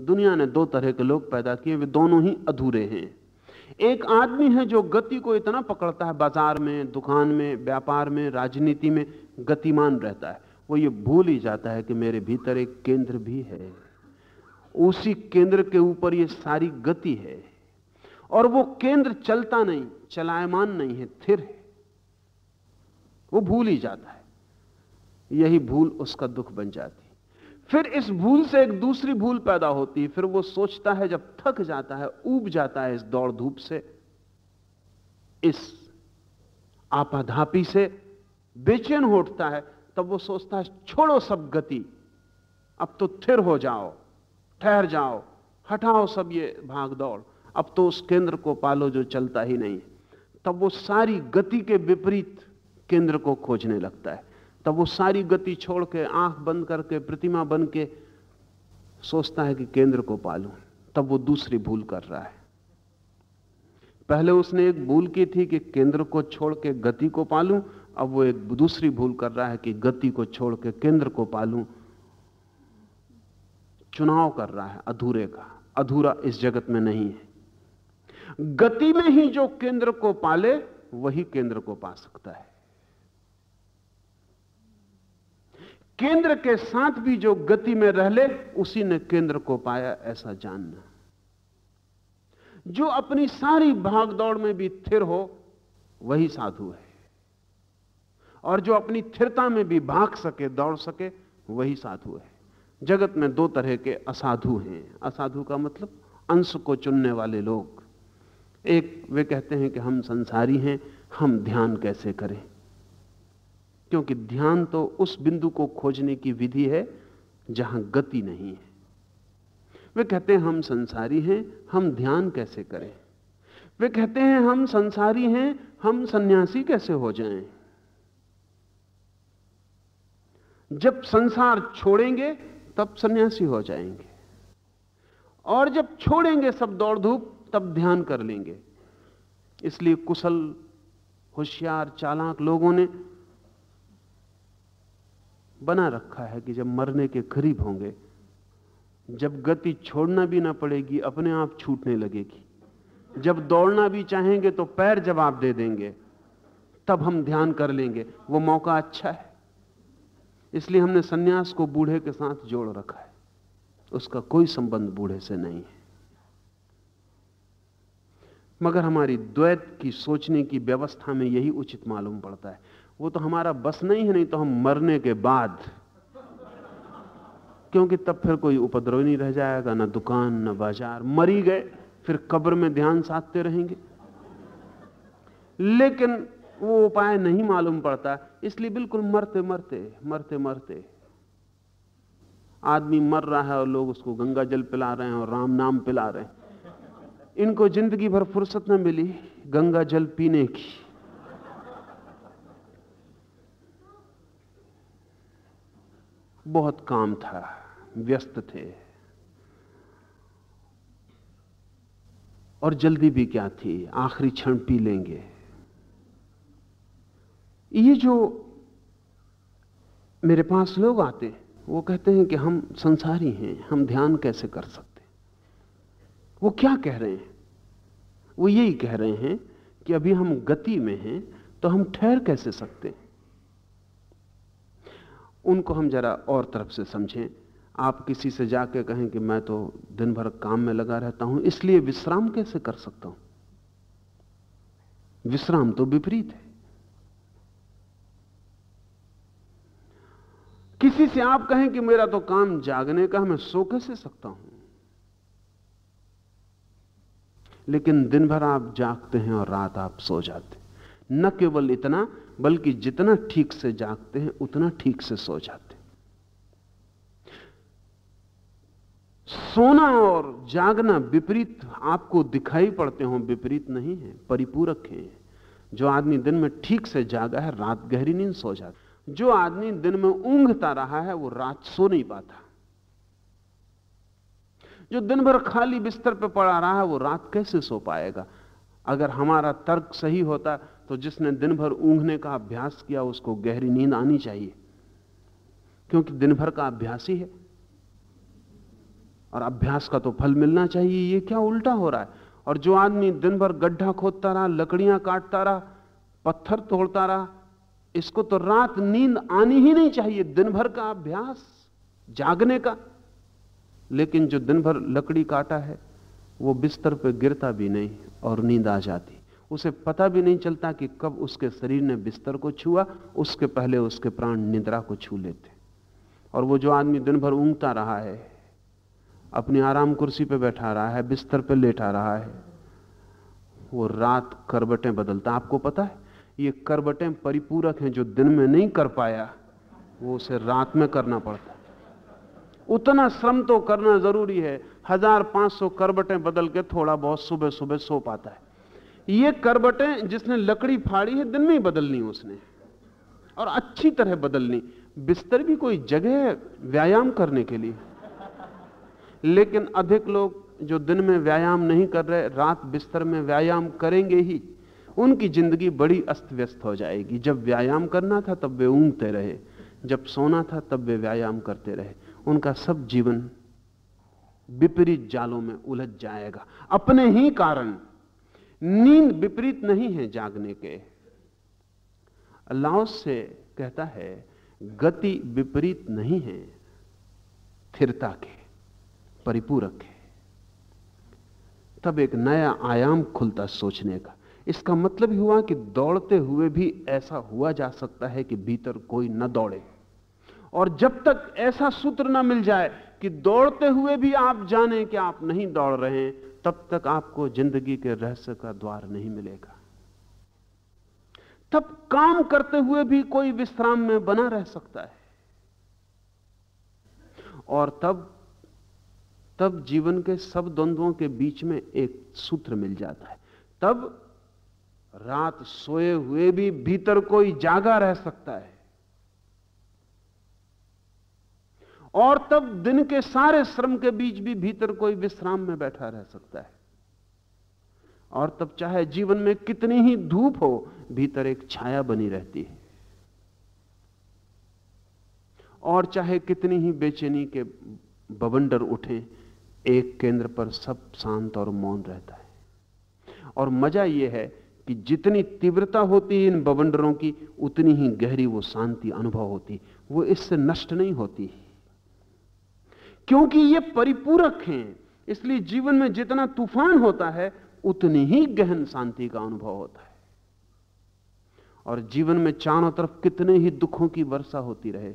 दुनिया ने दो तरह के लोग पैदा किए, वे दोनों ही अधूरे हैं। एक आदमी है जो गति को इतना पकड़ता है, बाजार में, दुकान में, व्यापार में, राजनीति में गतिमान रहता है। वो ये भूल ही जाता है कि मेरे भीतर एक केंद्र भी है, उसी केंद्र के ऊपर ये सारी गति है, और वो केंद्र चलता नहीं, चलायमान नहीं है, स्थिर है। वो भूल ही जाता है। यही भूल उसका दुख बन जाती। फिर इस भूल से एक दूसरी भूल पैदा होती है। फिर वो सोचता है, जब थक जाता है, ऊब जाता है इस दौड़ धूप से, इस आपाधापी से बेचैन हो उठता है, तब वो सोचता है छोड़ो सब गति, अब तो स्थिर हो जाओ, ठहर जाओ, हटाओ सब ये भाग दौड़, अब तो उस केंद्र को पालो जो चलता ही नहीं। तब वो सारी गति के विपरीत केंद्र को खोजने लगता है। तब वो सारी गति छोड़ के, आंख बंद करके, प्रतिमा बन के सोचता है कि केंद्र को पालूं। तब वो दूसरी भूल कर रहा है। पहले उसने एक भूल की थी कि केंद्र को छोड़ के गति को पालूं, अब वो एक दूसरी भूल कर रहा है कि गति को छोड़ के केंद्र को पालूं। चुनाव कर रहा है अधूरे का। अधूरा इस जगत में नहीं है। गति में ही जो केंद्र को पाले वही केंद्र को पा सकता है। केंद्र के साथ भी जो गति में रह ले, उसी ने केंद्र को पाया, ऐसा जानना। जो अपनी सारी भागदौड़ में भी स्थिर हो, वही साधु है। और जो अपनी स्थिरता में भी भाग सके, दौड़ सके, वही साधु है। जगत में दो तरह के असाधु हैं। असाधु का मतलब अंश को चुनने वाले लोग। एक, वे कहते हैं कि हम संसारी हैं, हम ध्यान कैसे करें, क्योंकि ध्यान तो उस बिंदु को खोजने की विधि है जहां गति नहीं है। वे कहते हैं हम संसारी हैं, हम ध्यान कैसे करें। वे कहते हैं हम संसारी हैं, हम सन्यासी कैसे हो जाएं। जब संसार छोड़ेंगे तब सन्यासी हो जाएंगे, और जब छोड़ेंगे सब दौड़ धूप तब ध्यान कर लेंगे। इसलिए कुशल, होशियार, चालाक लोगों ने बना रखा है कि जब मरने के करीब होंगे, जब गति छोड़ना भी ना पड़ेगी, अपने आप छूटने लगेगी, जब दौड़ना भी चाहेंगे तो पैर जवाब दे देंगे, तब हम ध्यान कर लेंगे। वो मौका अच्छा है। इसलिए हमने सन्यास को बूढ़े के साथ जोड़ रखा है। उसका कोई संबंध बूढ़े से नहीं है। मगर हमारी द्वैत की सोचने की व्यवस्था में यही उचित मालूम पड़ता है। वो तो हमारा बस नहीं है, नहीं तो हम मरने के बाद, क्योंकि तब फिर कोई उपद्रव नहीं रह जाएगा, ना दुकान, ना बाजार। मरी गए, फिर कब्र में ध्यान साधते रहेंगे। लेकिन वो उपाय नहीं मालूम पड़ता, इसलिए बिल्कुल मरते मरते आदमी मर रहा है और लोग उसको गंगा जल पिला रहे हैं और राम नाम पिला रहे हैं। इनको जिंदगी भर फुर्सत न मिली गंगा जल पीने की। बहुत काम था, व्यस्त थे, और जल्दी भी क्या थी, आखिरी क्षण पी लेंगे। ये जो मेरे पास लोग आते हैं, वो कहते हैं कि हम संसारी हैं, हम ध्यान कैसे कर सकते हैं। वो क्या कह रहे हैं? वो यही कह रहे हैं कि अभी हम गति में हैं, तो हम ठहर कैसे सकते हैं। उनको हम जरा और तरफ से समझें। आप किसी से जाके कहें कि मैं तो दिन भर काम में लगा रहता हूं, इसलिए विश्राम कैसे कर सकता हूं। विश्राम तो विपरीत है। किसी से आप कहें कि मेरा तो काम जागने का, मैं सो कैसे सकता हूं। लेकिन दिन भर आप जागते हैं और रात आप सो जाते हैं। न केवल इतना, बल्कि जितना ठीक से जागते हैं उतना ठीक से सो जाते हैं। सोना और जागना विपरीत आपको दिखाई पड़ते हो, विपरीत नहीं है, परिपूरक है। जो आदमी दिन में ठीक से जागा है, रात गहरी नींद सो जाता। जो आदमी दिन में ऊंघता रहा है, वो रात सो नहीं पाता। जो दिन भर खाली बिस्तर पर पड़ा रहा है, वो रात कैसे सो पाएगा। अगर हमारा तर्क सही होता तो जिसने दिन भर ऊंघने का अभ्यास किया उसको गहरी नींद आनी चाहिए, क्योंकि दिन भर का अभ्यास ही है। और अभ्यास का तो फल मिलना चाहिए। ये क्या उल्टा हो रहा है। और जो आदमी दिन भर गड्ढा खोदता रहा, लकड़ियां काटता रहा, पत्थर तोड़ता रहा, इसको तो रात नींद आनी ही नहीं चाहिए। दिन भर का अभ्यास जागने का। लेकिन जो दिन भर लकड़ी काटा है वो बिस्तर पे गिरता भी नहीं और नींद आ जाती। उसे पता भी नहीं चलता कि कब उसके शरीर ने बिस्तर को छुआ, उसके पहले उसके प्राण निद्रा को छू लेते। और वो जो आदमी दिन भर ऊँघता रहा है, अपनी आराम कुर्सी पे बैठा रहा है, बिस्तर पे लेटा रहा है, वो रात करवटें बदलता। आपको पता है ये करवटें परिपूरक हैं। जो दिन में नहीं कर पाया वो उसे रात में करना पड़ता। उतना श्रम तो करना जरूरी है। 1500 करवटें बदल के थोड़ा बहुत सुबह सुबह सो पाता है। ये करवटें जिसने लकड़ी फाड़ी है दिन में ही बदलनी उसने, और अच्छी तरह बदलनी। बिस्तर भी कोई जगह है व्यायाम करने के लिए। लेकिन अधिक लोग जो दिन में व्यायाम नहीं कर रहे, रात बिस्तर में व्यायाम करेंगे ही। उनकी जिंदगी बड़ी अस्त व्यस्त हो जाएगी। जब व्यायाम करना था तब वे ऊँघते रहे, जब सोना था तब वे व्यायाम करते रहे। उनका सब जीवन विपरीत जालों में उलझ जाएगा अपने ही कारण। नींद विपरीत नहीं है जागने के। लाओस से कहता है गति विपरीत नहीं है, स्थिरता के परिपूरक है। तब एक नया आयाम खुलता सोचने का। इसका मतलब ही हुआ कि दौड़ते हुए भी ऐसा हुआ जा सकता है कि भीतर कोई न दौड़े। और जब तक ऐसा सूत्र न मिल जाए कि दौड़ते हुए भी आप जाने कि आप नहीं दौड़ रहे हैं, तब तक आपको जिंदगी के रहस्य का द्वार नहीं मिलेगा। तब काम करते हुए भी कोई विश्राम में बना रह सकता है। और तब जीवन के सब द्वंद्वों के बीच में एक सूत्र मिल जाता है। तब रात सोए हुए भी भीतर कोई जागा रह सकता है। और तब दिन के सारे श्रम के बीच भी भीतर कोई विश्राम में बैठा रह सकता है। और तब चाहे जीवन में कितनी ही धूप हो, भीतर एक छाया बनी रहती है। और चाहे कितनी ही बेचैनी के बवंडर उठें, एक केंद्र पर सब शांत और मौन रहता है। और मजा यह है कि जितनी तीव्रता होती है इन बवंडरों की, उतनी ही गहरी वो शांति अनुभव होती। वो इससे नष्ट नहीं होती, क्योंकि ये परिपूरक हैं। इसलिए जीवन में जितना तूफान होता है उतनी ही गहन शांति का अनुभव होता है। और जीवन में चारों तरफ कितने ही दुखों की वर्षा होती रहे,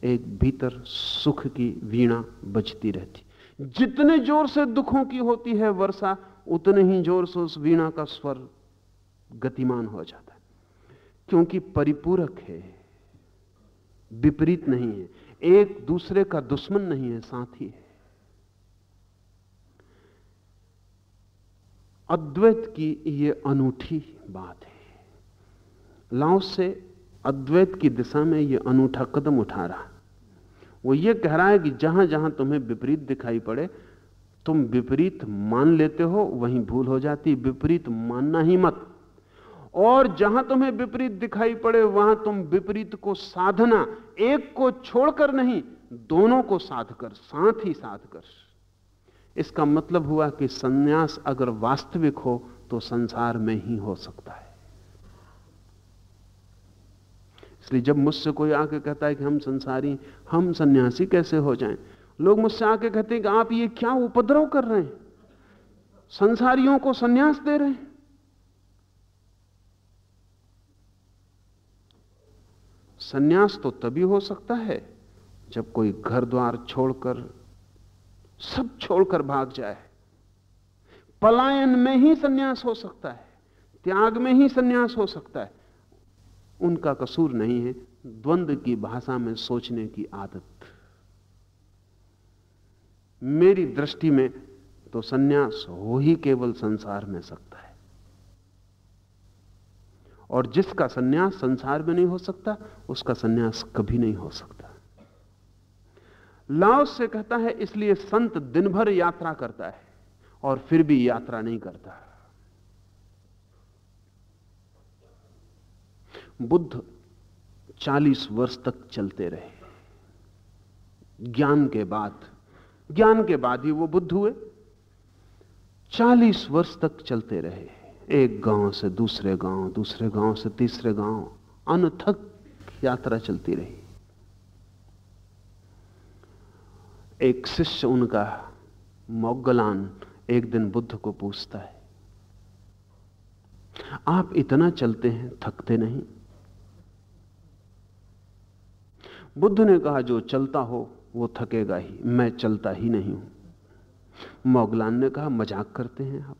एक भीतर सुख की वीणा बजती रहती। जितने जोर से दुखों की होती है वर्षा, उतने ही जोर से उस वीणा का स्वर गतिमान हो जाता है। क्योंकि परिपूरक है, विपरीत नहीं है, एक दूसरे का दुश्मन नहीं है, साथी है। अद्वैत की यह अनूठी बात है। लाओस से अद्वैत की दिशा में यह अनूठा कदम उठा रहा। वो ये कह रहा है कि जहां जहां तुम्हें विपरीत दिखाई पड़े, तुम विपरीत मान लेते हो, वहीं भूल हो जाती। विपरीत मानना ही मत। और जहां तुम्हें विपरीत दिखाई पड़े वहां तुम विपरीत को साधना, एक को छोड़कर नहीं, दोनों को साध कर, साथ ही साध कर। इसका मतलब हुआ कि संन्यास अगर वास्तविक हो तो संसार में ही हो सकता है। इसलिए जब मुझसे कोई आके कहता है कि हम संसारी, हम सन्यासी कैसे हो जाएं, लोग मुझसे आके कहते हैं कि आप ये क्या उपद्रव कर रहे हैं, संसारियों को सन्यास दे रहे हैं। सन्यास तो तभी हो सकता है जब कोई घर द्वार छोड़कर, सब छोड़कर भाग जाए। पलायन में ही सन्यास हो सकता है, त्याग में ही सन्यास हो सकता है। उनका कसूर नहीं है, द्वंद्व की भाषा में सोचने की आदत। मेरी दृष्टि में तो सन्यास हो ही केवल संसार में सकता है। और जिसका सन्यास संसार में नहीं हो सकता, उसका सन्यास कभी नहीं हो सकता। लाओस से कहता है इसलिए संत दिन भर यात्रा करता है और फिर भी यात्रा नहीं करता। बुद्ध 40 वर्ष तक चलते रहे। ज्ञान के बाद ज्ञान के बाद ही वो बुद्ध हुए। 40 वर्ष तक चलते रहे, एक गांव से दूसरे गांव, दूसरे गांव से तीसरे गांव, अनथक यात्रा चलती रही। एक शिष्य उनका मोग्गलान एक दिन बुद्ध को पूछता है, आप इतना चलते हैं, थकते नहीं? बुद्ध ने कहा, जो चलता हो वो थकेगा ही, मैं चलता ही नहीं हूं। मोग्गलान ने कहा, मजाक करते हैं आप,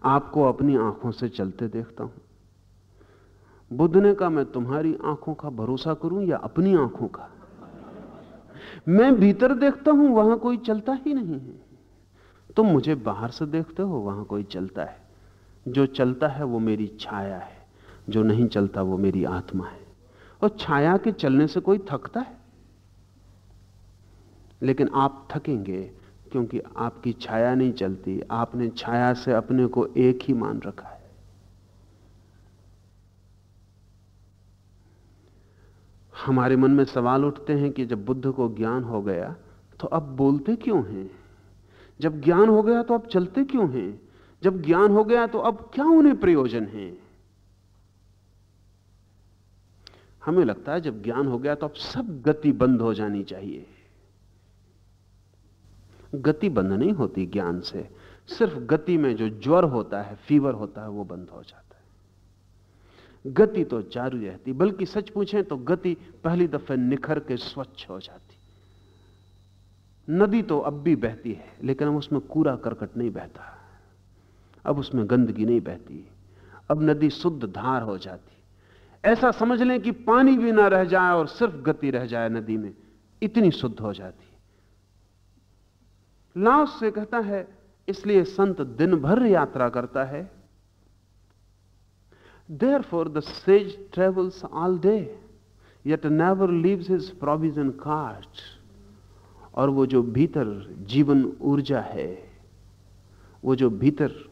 आपको अपनी आंखों से चलते देखता हूं। बुद्ध ने कहा, मैं तुम्हारी आंखों का भरोसा करूं या अपनी आंखों का? मैं भीतर देखता हूं, वहां कोई चलता ही नहीं है। तुम मुझे बाहर से देखते हो, वहां कोई चलता है। जो चलता है वो मेरी छाया है, जो नहीं चलता वो मेरी आत्मा है। और छाया के चलने से कोई थकता है? लेकिन आप थकेंगे क्योंकि आपकी छाया नहीं चलती। आपने छाया से अपने को एक ही मान रखा है। हमारे मन में सवाल उठते हैं कि जब बुद्ध को ज्ञान हो गया तो अब बोलते क्यों हैं? जब ज्ञान हो गया तो अब चलते क्यों हैं? जब ज्ञान हो गया तो अब क्या उन्हें प्रयोजन है? हमें लगता है जब ज्ञान हो गया तो अब सब गति बंद हो जानी चाहिए। गति बंद नहीं होती ज्ञान से, सिर्फ गति में जो ज्वर होता है, फीवर होता है, वो बंद हो जाता है। गति तो जारी रहती, बल्कि सच पूछें तो गति पहली दफे निखर के स्वच्छ हो जाती। नदी तो अब भी बहती है, लेकिन अब उसमें कूड़ा करकट नहीं बहता, अब उसमें गंदगी नहीं बहती, अब नदी शुद्ध धार हो जाती। ऐसा समझ लें कि पानी भी ना रह जाए और सिर्फ गति रह जाए नदी में, इतनी शुद्ध हो जाती। लाओस से कहता है, इसलिए संत दिन भर यात्रा करता है। Therefore the sage travels all day, yet never leaves his provision cart. और वो जो भीतर जीवन ऊर्जा है, वो जो भीतर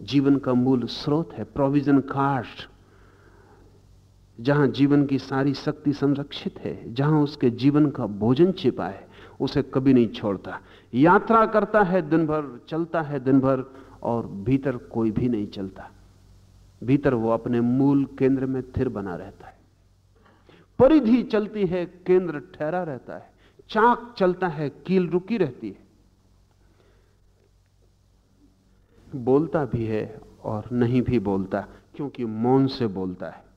जीवन का मूल स्रोत है, प्रोविजन कार्ट, जहां जीवन की सारी शक्ति संरक्षित है, जहां उसके जीवन का भोजन छिपा है, उसे कभी नहीं छोड़ता। यात्रा करता है दिन भर, चलता है दिन भर, और भीतर कोई भी नहीं चलता। भीतर वो अपने मूल केंद्र में स्थिर बना रहता है। परिधि चलती है, केंद्र ठहरा रहता है। चाक चलता है, कील रुकी रहती है। बोलता भी है और नहीं भी बोलता, क्योंकि मौन से बोलता है।